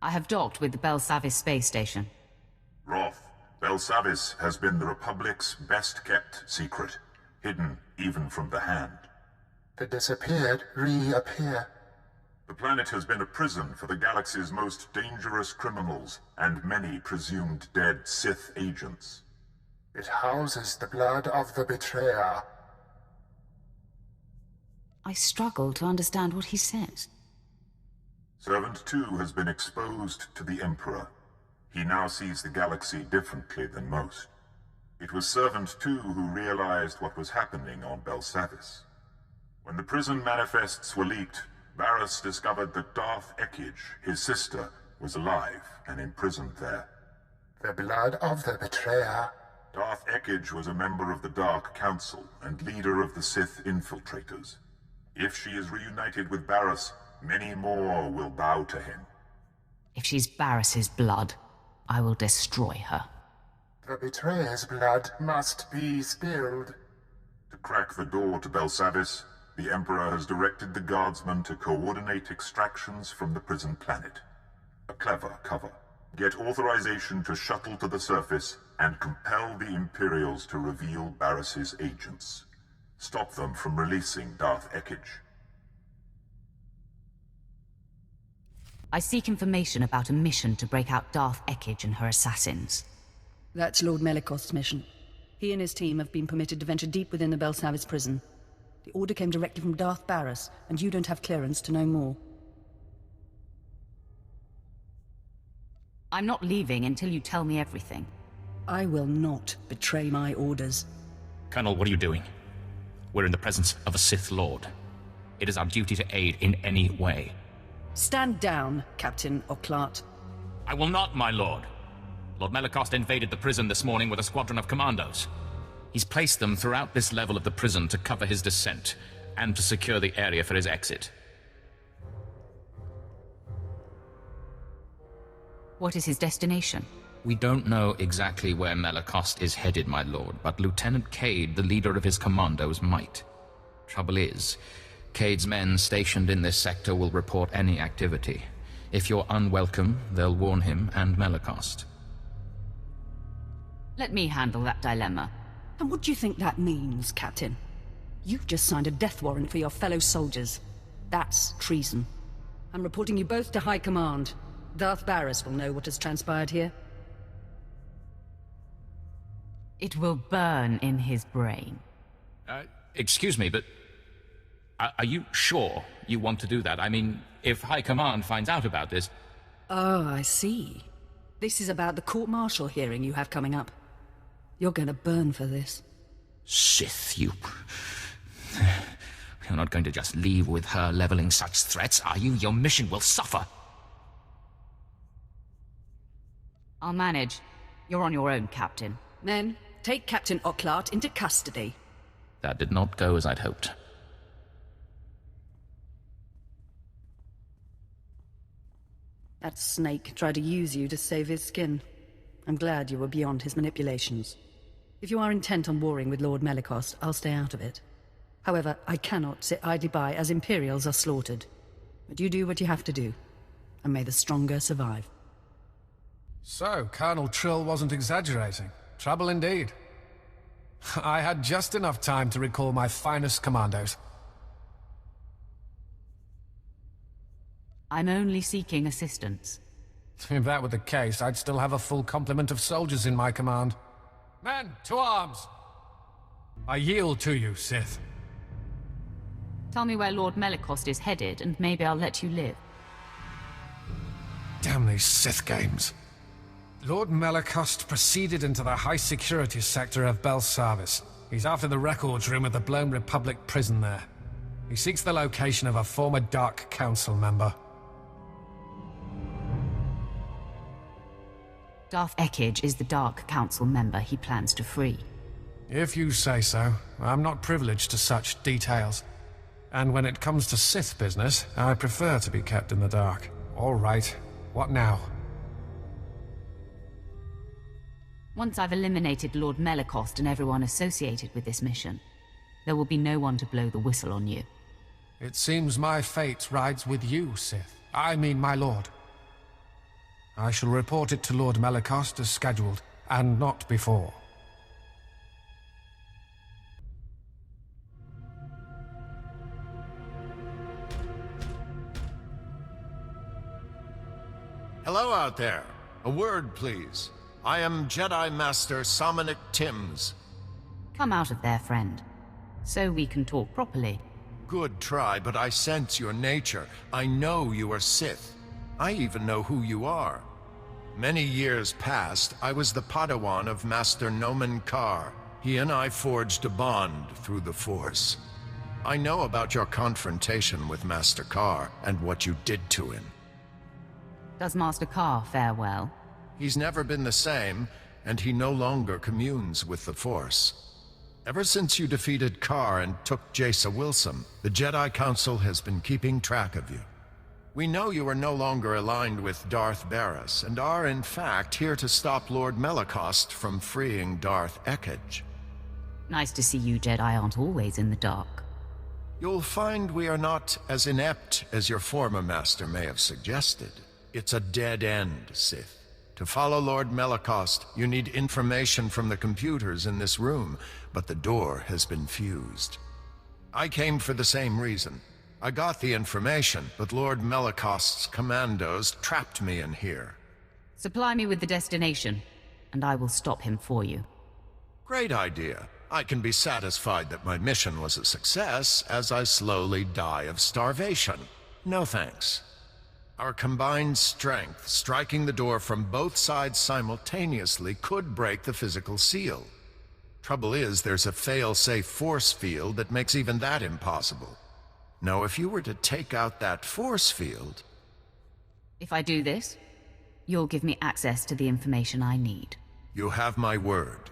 I have docked with the Belsavis space station. Roth, Belsavis has been the Republic's best-kept secret, hidden even from the Hand. The disappeared reappear. The planet has been a prison for the galaxy's most dangerous criminals and many presumed dead Sith agents. It houses the blood of the betrayer. I struggle to understand what he says. Servant 2 has been exposed to the Emperor. He now sees the galaxy differently than most. It was Servant 2 who realized what was happening on Belsavis. When the prison manifests were leaked, Barriss discovered that Darth Eage, his sister, was alive and imprisoned there. The blood of the betrayer. Darth Eage was a member of the Dark Council and leader of the Sith Infiltrators. If she is reunited with Barriss, many more will bow to him. If she's Barriss's blood, I will destroy her. The betrayer's blood must be spilled. To crack the door to Belsavis, the Emperor has directed the Guardsmen to coordinate extractions from the prison planet. A clever cover. Get authorization to shuttle to the surface and compel the Imperials to reveal Barriss's agents. Stop them from releasing Darth Eage. I seek information about a mission to break out Darth Eage and her assassins. That's Lord Melikost's mission. He and his team have been permitted to venture deep within the Belsavis prison. The order came directly from Darth Barriss, and you don't have clearance to know more. I'm not leaving until you tell me everything. I will not betray my orders. Colonel, what are you doing? We're in the presence of a Sith Lord. It is our duty to aid in any way. Stand down, Captain Oclart. I will not, my lord. Lord Melikost invaded the prison this morning with a squadron of commandos. He's placed them throughout this level of the prison to cover his descent, and to secure the area for his exit. What is his destination? We don't know exactly where Melikost is headed, my lord, but Lieutenant Cade, the leader of his commandos, might. Trouble is, Cade's men stationed in this sector will report any activity. If you're unwelcome, they'll warn him and Melikost. Let me handle that dilemma. And what do you think that means, Captain? You've just signed a death warrant for your fellow soldiers. That's treason. I'm reporting you both to High Command. Darth Barriss will know what has transpired here. It will burn in his brain. Excuse me, but are you sure you want to do that? I mean, if High Command finds out about this... Oh, I see. This is about the court-martial hearing you have coming up. You're going to burn for this. Sith, you... You're not going to just leave with her leveling such threats, are you? Your mission will suffer. I'll manage. You're on your own, Captain. Men, take Captain Oclart into custody. That did not go as I'd hoped. That snake tried to use you to save his skin. I'm glad you were beyond his manipulations. If you are intent on warring with Lord Melikost, I'll stay out of it. However, I cannot sit idly by as Imperials are slaughtered. But you do what you have to do, and may the stronger survive. So, Colonel Trill wasn't exaggerating. Trouble indeed. I had just enough time to recall my finest commandos. I'm only seeking assistance. If that were the case, I'd still have a full complement of soldiers in my command. Men, to arms! I yield to you, Sith. Tell me where Lord Melikost is headed, and maybe I'll let you live. Damn these Sith games. Lord Melikost proceeded into the high-security sector of Belsavis. He's after the records room of the Blown Republic prison there. He seeks the location of a former Dark Council member. Darth Eage is the Dark Council member he plans to free. If you say so. I'm not privileged to such details. And when it comes to Sith business, I prefer to be kept in the dark. All right. What now? Once I've eliminated Lord Melikost and everyone associated with this mission, there will be no one to blow the whistle on you. It seems my fate rides with you, Sith. I mean, my lord. I shall report it to Lord Malacost as scheduled, and not before. Hello out there. A word, please. I am Jedi Master Samanic Timmns. Come out of there, friend, so we can talk properly. Good try, but I sense your nature. I know you are Sith. I even know who you are. Many years past, I was the Padawan of Master Nomen Karr. He and I forged a bond through the Force. I know about your confrontation with Master Karr and what you did to him. Does Master Karr fare well? He's never been the same, and he no longer communes with the Force. Ever since you defeated Karr and took Jaesa Wilson, the Jedi Council has been keeping track of you. We know you are no longer aligned with Darth Barris, and are in fact here to stop Lord Malacost from freeing Darth Eage. Nice to see you Jedi aren't always in the dark. You'll find we are not as inept as your former master may have suggested. It's a dead end, Sith. To follow Lord Malacost, you need information from the computers in this room, but the door has been fused. I came for the same reason. I got the information, but Lord Malacost's commandos trapped me in here. Supply me with the destination, and I will stop him for you. Great idea. I can be satisfied that my mission was a success as I slowly die of starvation. No thanks. Our combined strength, striking the door from both sides simultaneously, could break the physical seal. Trouble is, there's a fail-safe force field that makes even that impossible. Now, if you were to take out that force field... If I do this, you'll give me access to the information I need. You have my word.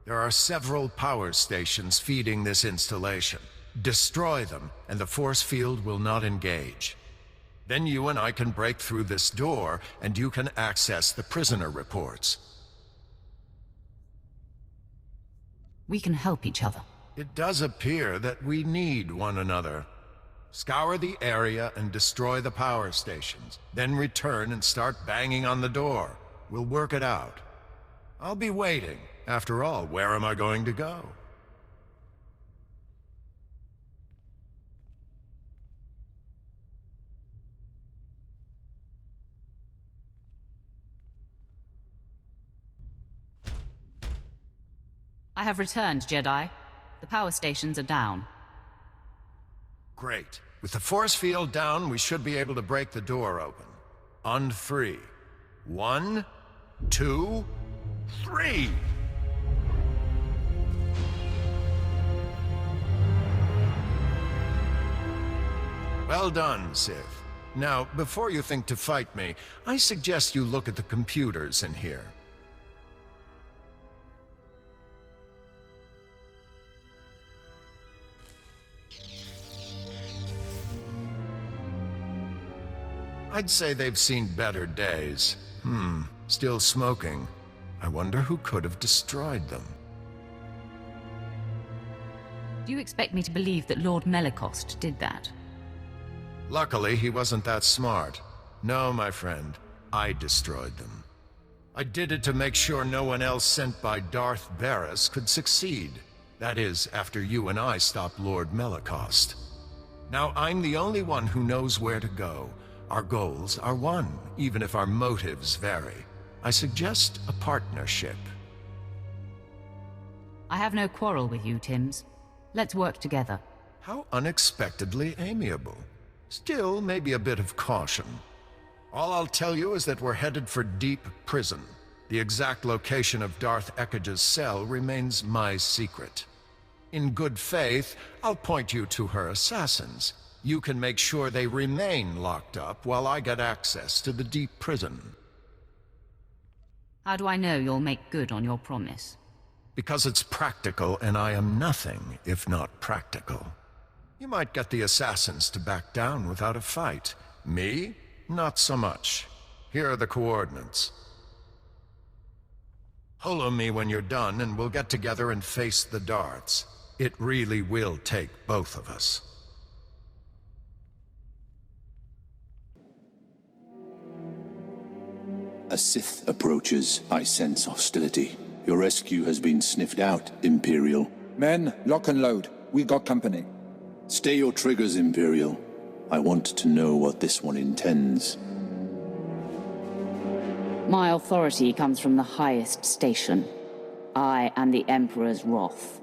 There are several power stations feeding this installation. Destroy them, and the force field will not engage. Then you and I can break through this door, and you can access the prisoner reports. We can help each other. It does appear that we need one another. Scour the area and destroy the power stations. Then return and start banging on the door. We'll work it out. I'll be waiting. After all, where am I going to go? I have returned, Jedi. The power stations are down. Great. With the force field down, we should be able to break the door open. On 3. 1, 2, 3! Well done, Sith. Now, before you think to fight me, I suggest you look at the computers in here. I'd say they've seen better days. Still smoking. I wonder who could have destroyed them. Do you expect me to believe that Lord Malacost did that? Luckily, he wasn't that smart. No, my friend, I destroyed them. I did it to make sure no one else sent by Darth Barris could succeed. That is, after you and I stopped Lord Malacost. Now I'm the only one who knows where to go. Our goals are one, even if our motives vary. I suggest a partnership. I have no quarrel with you, Timmns. Let's work together. How unexpectedly amiable. Still, maybe a bit of caution. All I'll tell you is that we're headed for Deep Prison. The exact location of Darth Eage's cell remains my secret. In good faith, I'll point you to her assassins. You can make sure they remain locked up while I get access to the Deep Prison. How do I know you'll make good on your promise? Because it's practical, and I am nothing if not practical. You might get the assassins to back down without a fight. Me? Not so much. Here are the coordinates. Holo me when you're done, and we'll get together and face the Darths. It really will take both of us. Sith approaches, I sense hostility. Your rescue has been sniffed out, Imperial. Men, lock and load. We got company. Stay your triggers, Imperial. I want to know what this one intends. My authority comes from the highest station. I am the Emperor's wrath.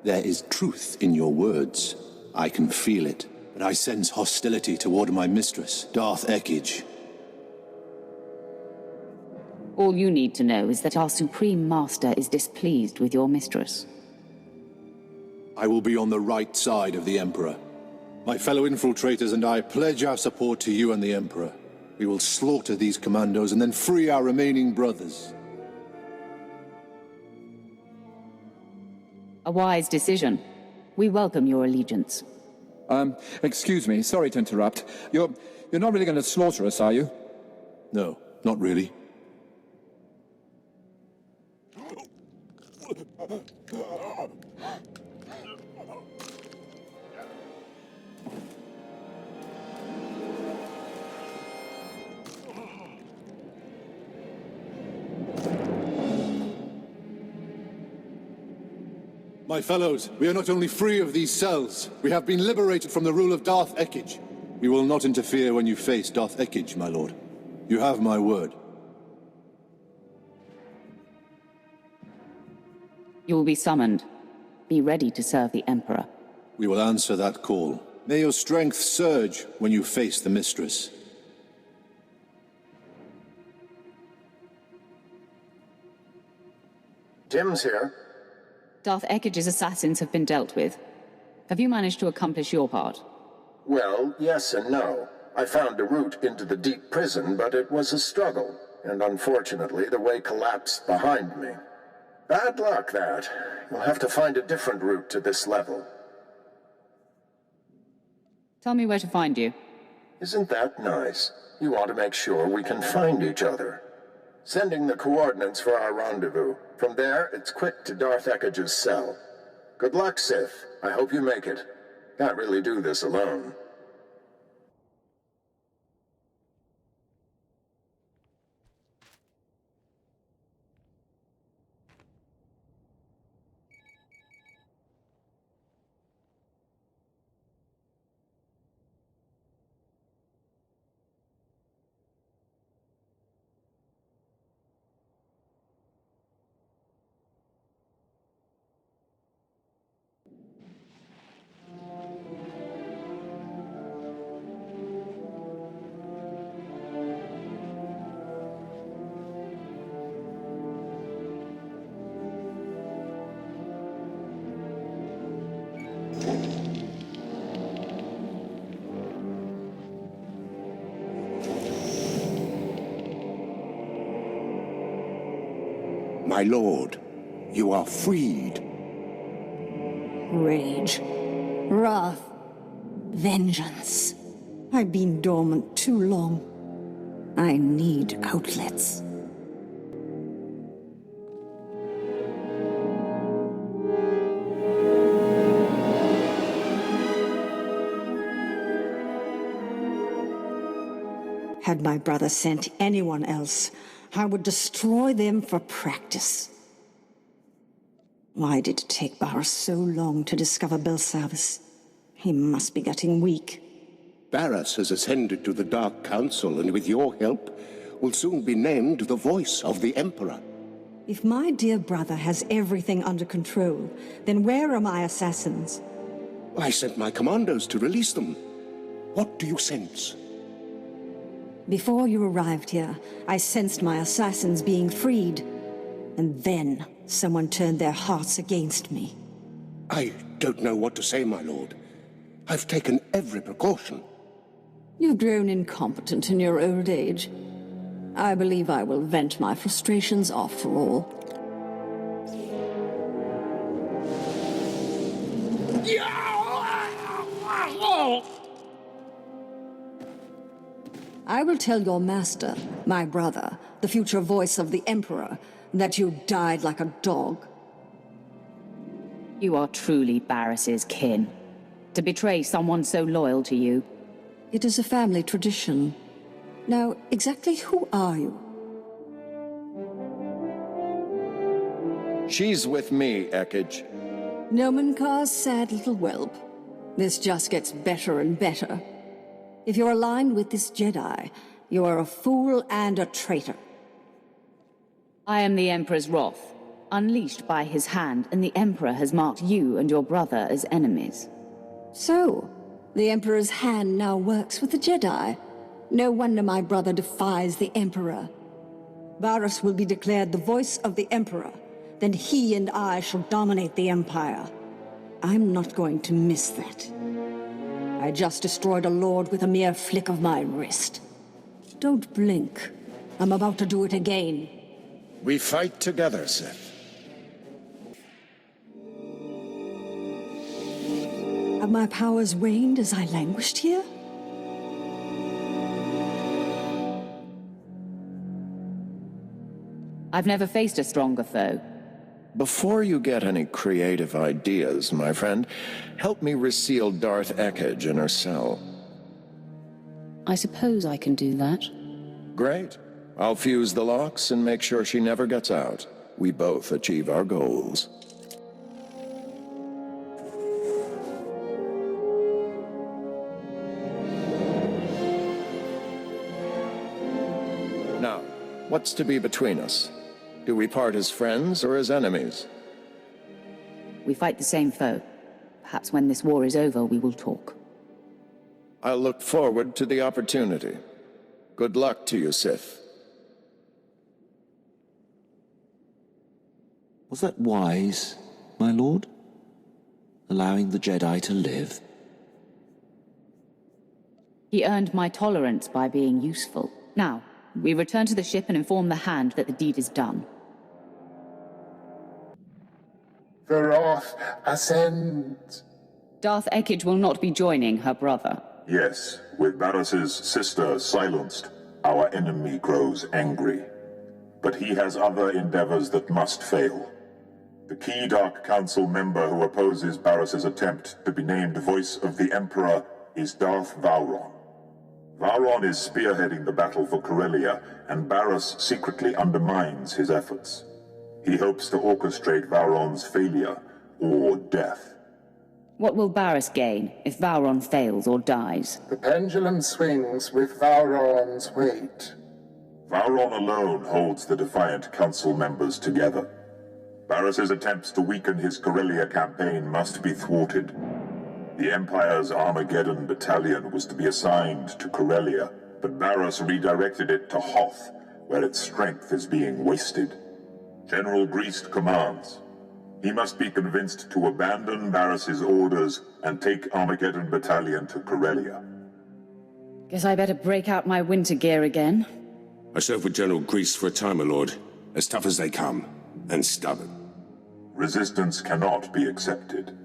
There is truth in your words. I can feel it, but I sense hostility toward my mistress, Darth Eage. All you need to know is that our Supreme Master is displeased with your mistress. I will be on the right side of the Emperor. My fellow infiltrators and I pledge our support to you and the Emperor. We will slaughter these commandos and then free our remaining brothers. A wise decision. We welcome your allegiance. Excuse me, sorry to interrupt. You're not really going to slaughter us, are you? No, not really. My fellows, we are not only free of these cells, we have been liberated from the rule of Darth Eage. We will not interfere when you face Darth Eage, my lord. You have my word. You will be summoned. Be ready to serve the Emperor. We will answer that call. May your strength surge when you face the Mistress. Timmns here. Darth Eage's assassins have been dealt with. Have you managed to accomplish your part? Well, yes and no. I found a route into the deep prison, but it was a struggle, and unfortunately the way collapsed behind me. Bad luck, that. You'll have to find a different route to this level. Tell me where to find you. Isn't that nice? You want to make sure we can find each other. Sending the coordinates for our rendezvous. From there, it's quick to Darth Eage's cell. Good luck, Sith. I hope you make it. Can't really do this alone. My lord, you are freed. Rage. Wrath. Vengeance. I've been dormant too long. I need outlets. Had my brother sent anyone else, I would destroy them for practice. Why did it take Barras so long to discover Belsavis? He must be getting weak. Barras has ascended to the Dark Council, and with your help, will soon be named the voice of the Emperor. If my dear brother has everything under control, then where are my assassins? I sent my commandos to release them. What do you sense? Before you arrived here, I sensed my assassins being freed. And then, someone turned their hearts against me. I don't know what to say, my lord. I've taken every precaution. You've grown incompetent in your old age. I believe I will vent my frustrations after all. I will tell your master, my brother, the future voice of the Emperor, that you died like a dog. You are truly Barris's kin. To betray someone so loyal to you. It is a family tradition. Now, exactly who are you? She's with me, Eage. Nomenkar's sad little whelp. This just gets better and better. If you're aligned with this Jedi, you are a fool and a traitor. I am the Emperor's wrath, unleashed by his hand, and the Emperor has marked you and your brother as enemies. So, the Emperor's hand now works with the Jedi. No wonder my brother defies the Emperor. Varys will be declared the voice of the Emperor. Then he and I shall dominate the Empire. I'm not going to miss that. I just destroyed a lord with a mere flick of my wrist. Don't blink. I'm about to do it again. We fight together, Sith. Have my powers waned as I languished here? I've never faced a stronger foe. Before you get any creative ideas, my friend, help me reseal Darth Eage in her cell. I suppose I can do that. Great. I'll fuse the locks and make sure she never gets out. We both achieve our goals. Now, what's to be between us? Do we part as friends or as enemies? We fight the same foe. Perhaps when this war is over, we will talk. I'll look forward to the opportunity. Good luck to you, Sith. Was that wise, my lord? Allowing the Jedi to live? He earned my tolerance by being useful. Now, we return to the ship and inform the Hand that the deed is done. The Hoth ascends. Darth Eage will not be joining her brother. Yes, with Barris's sister silenced, our enemy grows angry. But he has other endeavors that must fail. The key Dark Council member who opposes Barris's attempt to be named Voice of the Emperor is Darth Vowron. Vowron is spearheading the battle for Corellia, and Barris secretly undermines his efforts. He hopes to orchestrate Vowron's failure, or death. What will Barris gain if Vowron fails or dies? The pendulum swings with Vowron's weight. Vowron alone holds the defiant council members together. Barris's attempts to weaken his Corellia campaign must be thwarted. The Empire's Armageddon battalion was to be assigned to Corellia, but Barris redirected it to Hoth, where its strength is being wasted. General Greast commands. He must be convinced to abandon Barris's orders and take Armageddon battalion to Corellia. Guess I better break out my winter gear again. I served with General Greast for a time, my lord. As tough as they come, and stubborn. Resistance cannot be accepted.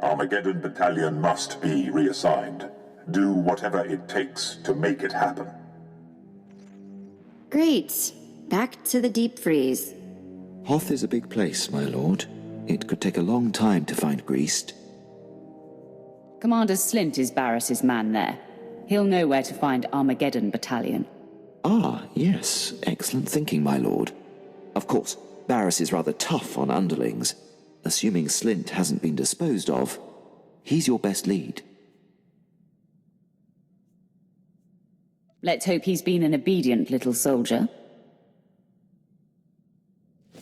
Armageddon battalion must be reassigned. Do whatever it takes to make it happen. Great. Back to the deep freeze. Hoth is a big place, my lord. It could take a long time to find Greast. Commander Slint is Barris's man there. He'll know where to find Armageddon battalion. Ah, yes. Excellent thinking, my lord. Of course, Barris is rather tough on underlings. Assuming Slint hasn't been disposed of, he's your best lead. Let's hope he's been an obedient little soldier.